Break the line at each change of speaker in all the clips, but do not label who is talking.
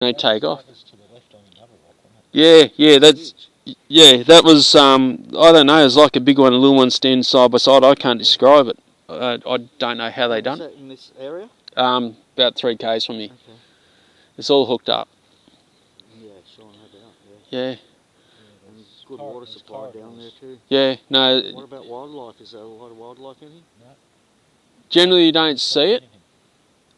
They take off. Yeah, that was, I don't know, it's like a big one and a little one standing side by side. I can't describe it. I don't know how they done it.
Is that in this area?
About 3 k's from me.
Okay.
It's all hooked up.
Yeah, sure, no doubt.
Yeah.
And there's good water supply down there too.
Yeah, no.
What about wildlife? Is there a lot of wildlife in here? No.
Generally you don't see it,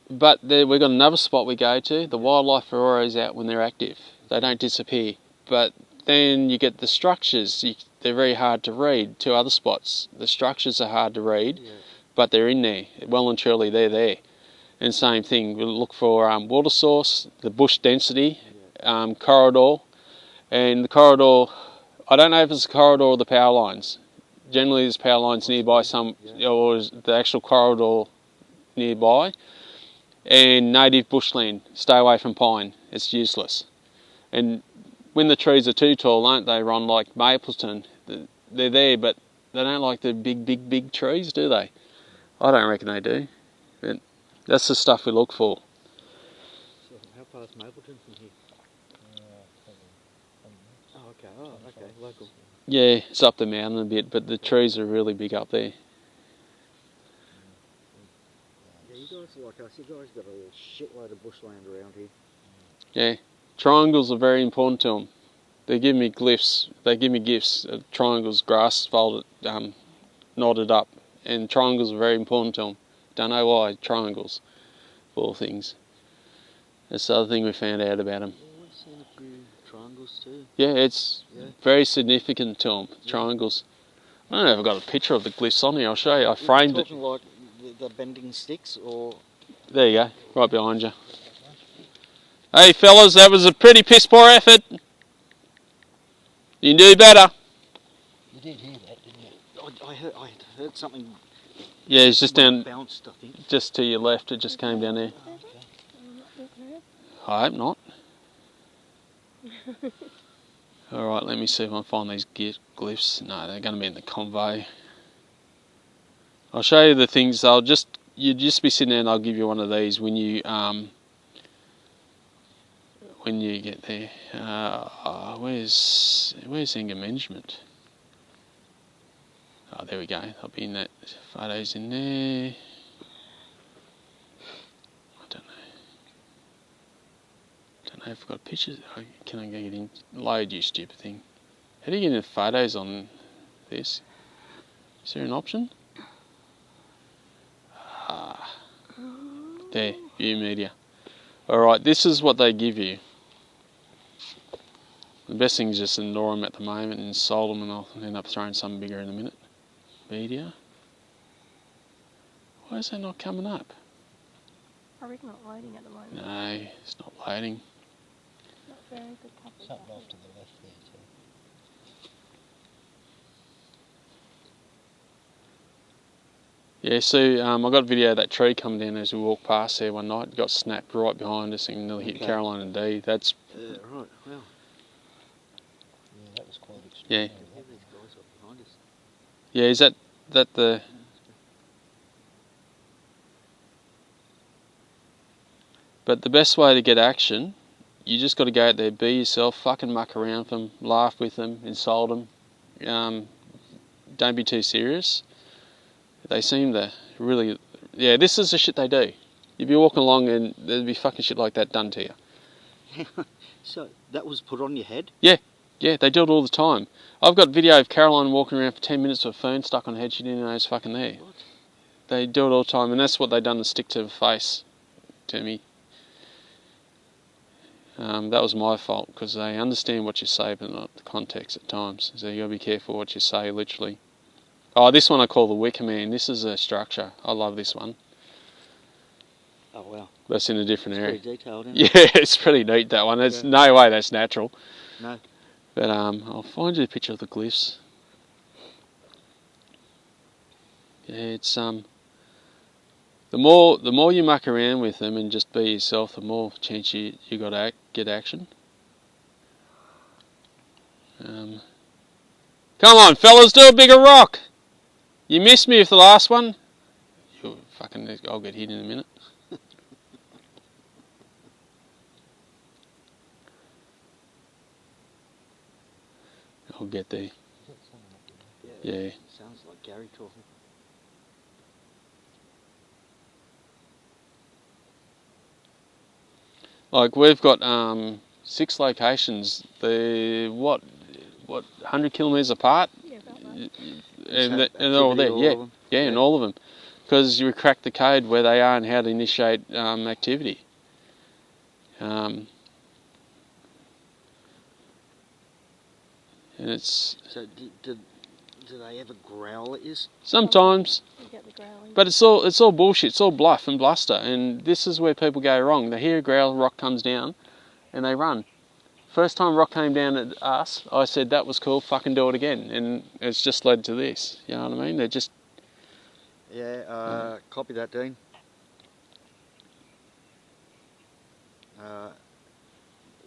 but we've got another spot we go to. The wildlife are always out when they're active. They don't disappear. But then you get the structures. They're very hard to read. 2 other spots. The structures are hard to read, but they're in there. Well and truly they're there. And same thing, we'll look for water source, the bush density, corridor. And the corridor, I don't know if it's the corridor or the power lines. Generally there's power lines nearby, or the actual corridor nearby. And native bushland, stay away from pine, it's useless. And when the trees are too tall, don't they run like Mapleton? They're there, but they don't like the big trees, do they? I don't reckon they do. But that's the stuff we look for.
So how far is Mapleton from here? Oh, okay, local.
Yeah, it's up the mountain a bit, but the trees are really big up there.
Yeah, you guys are like us. You guys got a shitload of bushland around here.
Yeah, triangles are very important to them. They give me glyphs. They give me gifts. Triangles, grass folded, knotted up, and triangles are very important to them. Don't know why triangles, of all things. That's the other thing we found out about them.
We've seen a few triangles too.
Yeah, it's very significant to them. Triangles. I don't know if I've got a picture of the glyphs on here. I'll show you. I framed it.
Like the bending sticks, or
there you go, right behind you. Hey fellas, that was a pretty piss poor effort. You can do better.
You did hear that, didn't you? I heard something.
Yeah, it's just down.
Bounced, I think.
Just to your left. It just came down there.
Okay.
I hope not. All right, let me see if I can find these glyphs. No, they're going to be in the convo. I'll show you the things. You'd just be sitting there, and I'll give you one of these when you get there. Where's anger management? Oh, there we go. I'll be in that. Photos in there. I don't know if I've got pictures. Can I get in? Load, you stupid thing. How do you get in photos on this? Is there an option? There, view media. Alright, this is what they give you. The best thing is just ignore them at the moment and solve them, and I'll end up throwing something bigger in a minute. Media. Why is that not coming up?
Probably not loading at the moment.
No, it's not loading.
Not very good coverage.
Something off to the left there too.
Yeah, so I got a video of that tree coming down as we walked past there one night. It got snapped right behind us and nearly hit Caroline and Dee. That's
right. Wow. Yeah, that was quite extreme.
Yeah.
These guys up behind us.
Yeah, is that the? But the best way to get action, you just got to go out there, be yourself, fucking muck around with them, laugh with them, insult them. Don't be too serious. They seem to really, this is the shit they do. You'd be walking along and there'd be fucking shit like that done to you.
So that was put on your head?
Yeah, they do it all the time. I've got video of Caroline walking around for 10 minutes with a phone stuck on her head. She didn't know it was fucking there.
What?
They do it all the time, and that's what they done to stick to the face to me. That was my fault, because they understand what you say but not the context at times. So you got to be careful what you say, literally. Oh, this one I call the Wicker Man. This is a structure. I love this one.
Oh, wow.
That's in a different area.
Pretty detailed, isn't it?
Yeah, it's pretty neat, that one. There's no way that's natural.
No.
But I'll find you a picture of the glyphs. Yeah, it's the more you muck around with them and just be yourself, the more chance you got to get action. Come on, fellas, do a bigger rock. You missed me with the last one. I'll get hit in a minute. I'll get there. Yeah.
Sounds like Gary talking.
Like we've got 6 locations. They're what 100 kilometres apart,
Yeah, about that.
and they're all there. Yeah, yeah, and all of them, because you crack the code where they are and how to initiate activity. And it's
So do they ever growl at you?
sometimes,
You get the growling.
but it's all bullshit. It's all bluff and bluster, and this is where people go wrong. They hear a growl, rock comes down, and they run. First time rock came down at us, I said that was cool. Fucking do it again, and it's just led to this. You know what I mean? They're just
Copy that, Dean.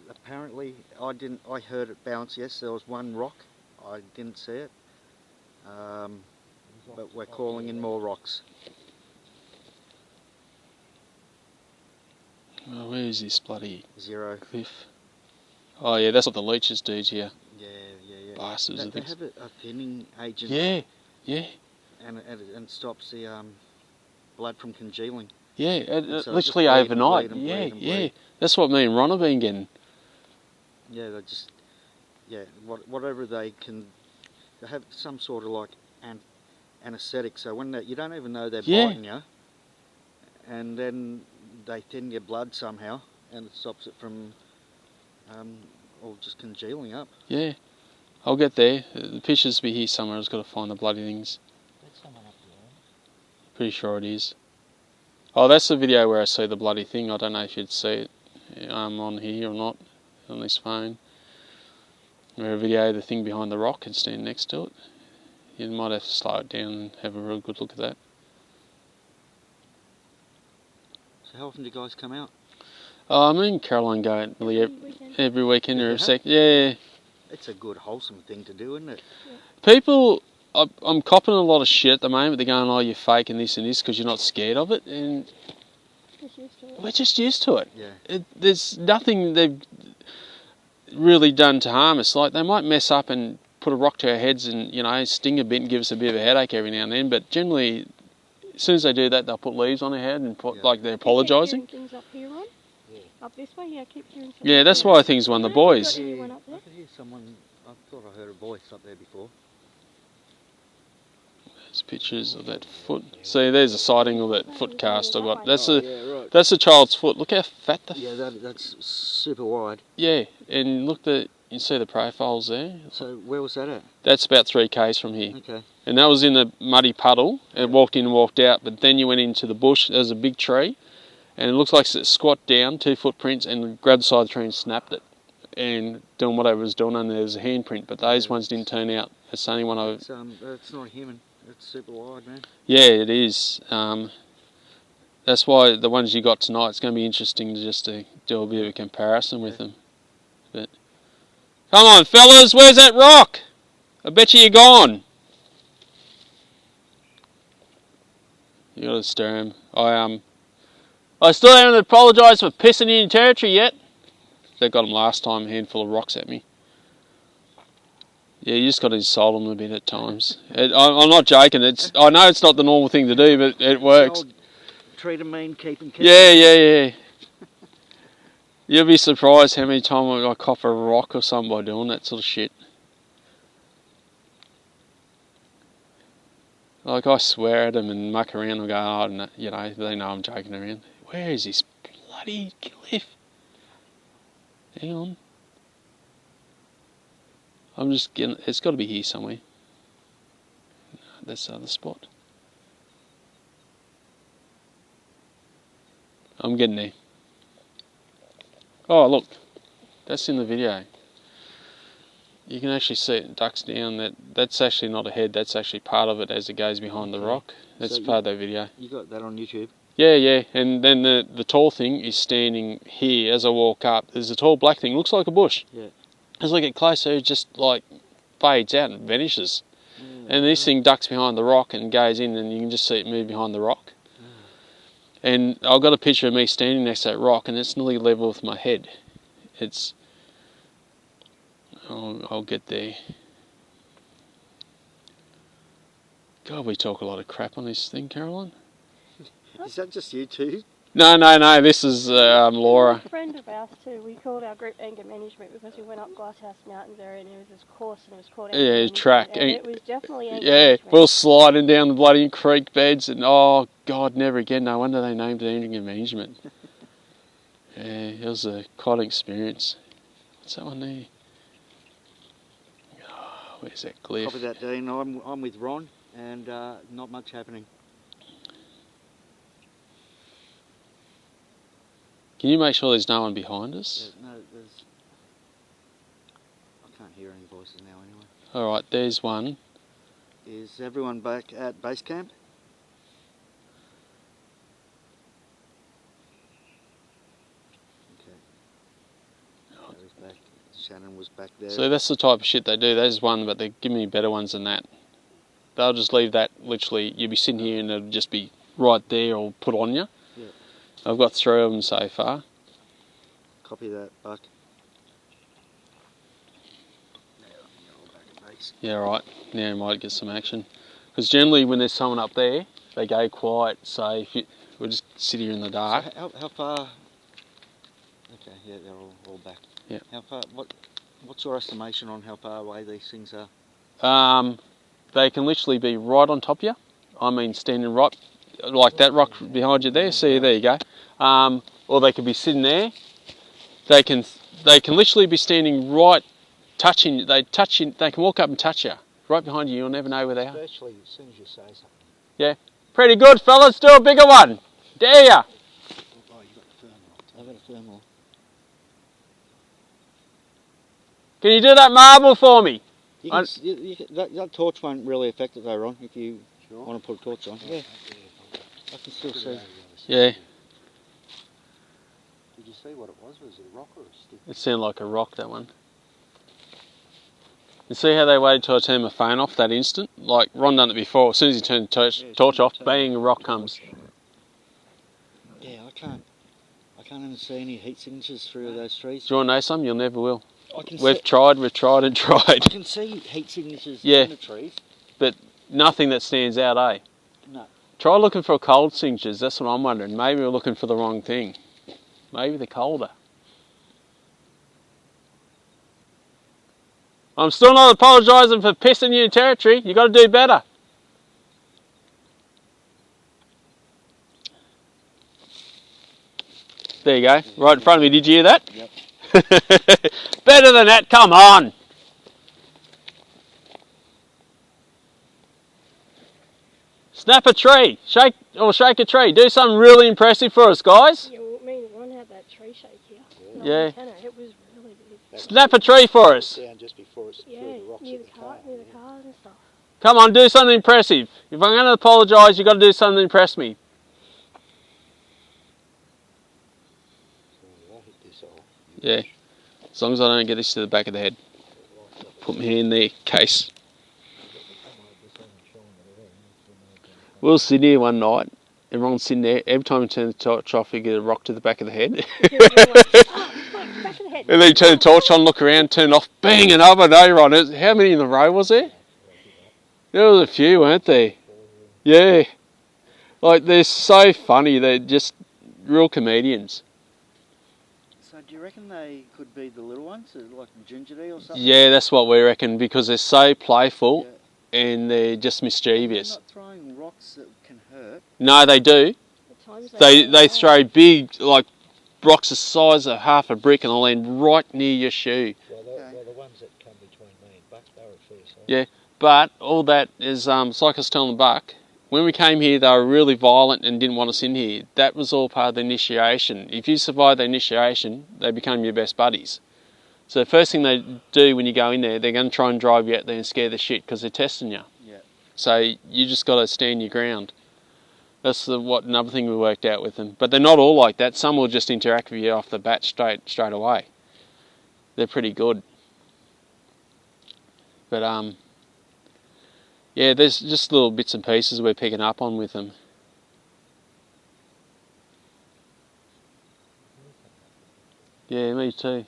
Apparently, I heard it bounce. Yes, there was one rock. I didn't see it. But we're calling in more rocks.
oh, where is this bloody
0.
cliff? Oh yeah, that's what the leeches do to you,
Yeah.
bastards.
They have a thinning agent.
Yeah.
And it stops the blood from congealing.
Yeah,
And so
literally
just bleed and
overnight.
bleed and
Yeah,
bleed and
yeah.
bleed.
That's what me and Ron have been getting.
Yeah, they just whatever they can. They have some sort of like anaesthetic. So when you don't even know they're biting you, and then they thin your blood somehow, and it stops it from all just congealing up.
Yeah, I'll get there. The pictures will be here somewhere. I've got to find the bloody things.
There's someone up there.
Pretty sure it is. Oh, that's the video where I see the bloody thing. I don't know if you'd see it on here or not, on this phone. Where I video the thing behind the rock and stand next to it. You might have to slow it down and have a real good look at that.
So how often do you guys come out?
Me and Caroline go out nearly every weekend or
Yeah.
every second. Yeah.
It's a good wholesome thing to do, isn't it?
People, I'm copping a lot of shit at the moment. They're going, oh, you're faking this and this because you're not scared of it. And
Just used to it.
we're just used to it.
Yeah.
There's nothing they've really done to harm us. Like, they might mess up and put a rock to our heads and, sting a bit and give us a bit of a headache every now and then. But generally, as soon as they do that, they'll put leaves on their head and put, like they're apologising.
Keep hearing things up here, Ron?
Yeah.
Up this way? Yeah, I keep hearing something.
Yeah, that's why I think it's one of the boys.
Anyone up there?
I could hear someone. I thought I heard a voice up there before.
There's pictures of that foot. See, there's a sighting of that foot cast I got. That's
right.
that's a child's foot. Look how fat the.
Yeah, that's super wide.
Yeah, and look, you see the profiles there.
So where was that at?
That's about 3 k's from here.
Okay.
And that was in a muddy puddle. It walked in and walked out, but then you went into the bush. There's a big tree, and it looks like it squat down, 2 footprints, and grabbed the side of the tree and snapped it. And doing whatever it was doing, and there's a handprint, but those ones didn't turn out. It's the only one I.
It's not human. It's super wide, man.
Yeah, it is. That's why the ones you got tonight, it's going to be interesting to do a bit of a comparison with them. But come on, fellas, where's that rock? I bet you're gone. You got to stir him. I still haven't apologised for pissing in your territory yet. They got him last time, a handful of rocks at me. Yeah, you just got to insult them a bit at times. I'm not joking. I know it's not the normal thing to do, but it works.
Treat them mean, keep them.
Yeah. You'll be surprised how many times I cop a rock or something by doing that sort of shit. Like, I swear at them and muck around and go, oh, no, they know I'm joking around. Where is this bloody cliff? Hang on. I'm just getting. It's got to be here somewhere. No, that's the other spot. I'm getting there. Oh, look. That's in the video. You can actually see it ducks down. That's actually not a head. That's actually part of it as it goes behind the rock. That's
So
part of that video.
You got that on YouTube?
Yeah. And then the tall thing is standing here as I walk up. There's a tall black thing. Looks like a bush.
Yeah.
As I get closer, it just like fades out and vanishes. And this thing ducks behind the rock and goes in, and you can just see it move behind the rock. And I've got a picture of me standing next to that rock, and it's nearly level with my head. I'll get there. God, we talk a lot of crap on this thing, Caroline.
Is that just you two?
No, this is Laura.
A friend of ours too. We called our group anger management because we went up Glasshouse Mountains area and there was this course and it was called anger management.
Track.
And it was definitely anger
Yeah,
management.
we were sliding down the bloody creek beds and oh God, never again. No wonder they named it anger management. Yeah, it was quite an experience. What's that one there? Oh, where's that cliff?
Copy that, Dean. I'm with Ron, and not much happening.
Can you make sure there's no one behind us?
No, there's. I can't hear any voices now anyway.
Alright, there's one.
Is everyone back at base camp? Okay. Gary's back. Shannon was back there.
So that's the type of shit they do. There's one, but they give me better ones than that. They'll just leave that literally. You'll be sitting here and it'll just be right there or put on you.
Yeah.
I've got 3 of them so far.
Copy that, Buck.
Yeah, right. Now you might get some action. Because generally when there's someone up there, they go quiet. So if we'll just sit here in the dark.
So how far? Okay, yeah, they're all back.
Yeah.
How far? What's your estimation on how far away these things are?
They can literally be right on top of you. I mean, standing right, like that rock behind you there. See, there you go. Or they could be sitting there. They can literally be standing right, touching. They touch you. They can walk up and touch you right behind you. You'll never know where they are.
Especially as soon as you say something.
Yeah, pretty good, fellas. Do a bigger one. Dare ya?
Oh, you got the thermal. I've got a thermal.
Can you do that marble for me?
That torch won't really affect it though, Ron, if you want to put a torch on. Yeah. I can still see.
Yeah.
Did you see what it was? Was it a rock or a stick?
It sounded like a rock, that one. You see how they waited till I turned my phone off that instant? Like Ron done it before. As soon as he turned the torch off, bang, a rock comes.
Yeah, I can't even see any heat signatures through those trees.
Do you want to know something? You'll never will.
We've
tried and tried.
I can see heat signatures in the trees.
But nothing that stands out, eh?
No.
Try looking for cold signatures, that's what I'm wondering. Maybe we're looking for the wrong thing. Maybe they're colder. I'm still not apologising for pissing you in territory. You got to do better. There you go, right in front of me. Did you hear that?
Yep.
Better than that, come on. Snap a tree, shake a tree. Do something really impressive for us, guys.
Yeah, well, me and Ron had that tree shake here.
Yeah.
It was really big.
Snap a tree for us.
Down just before it's
Yeah,
through the rocks
near
at
the
the
car and stuff.
Come on, do something impressive. If I'm going to apologise, you've got to do something to impress me. Yeah, as long as I don't get this to the back of the head. Put my hand there, case. We were sitting here one night, everyone's sitting there, every time we turn the torch off, you get a rock to the back of the head.
Back of the head.
And then you turn the torch on, look around, turn it off, bang, another day, Ron. How many in the row was there? There was a few, weren't there? Yeah. Like, they're so funny, they're just real comedians.
So do you reckon they could be the little ones, like gingerly or something?
Yeah, that's what we reckon, because they're so playful and they're just mischievous.
They're not throwing rocks that can hurt.
No, they do. They throw big, like, rocks the size of half a brick and they'll land right near your shoe.
Well, the ones that come between me and Buck, they're a fair size.
Yeah, but all that is, it's like I was telling Buck, when we came here they were really violent and didn't want us in here. That was all part of the initiation. If you survive the initiation, they become your best buddies. So the first thing they do when you go in there, they're going to try and drive you out there and scare the shit because they're testing you.
Yeah.
So you just got to stand your ground. That's another thing we worked out with them. But they're not all like that. Some will just interact with you off the bat straight away. They're pretty good. But yeah, there's just little bits and pieces we're picking up on with them. Yeah, me too.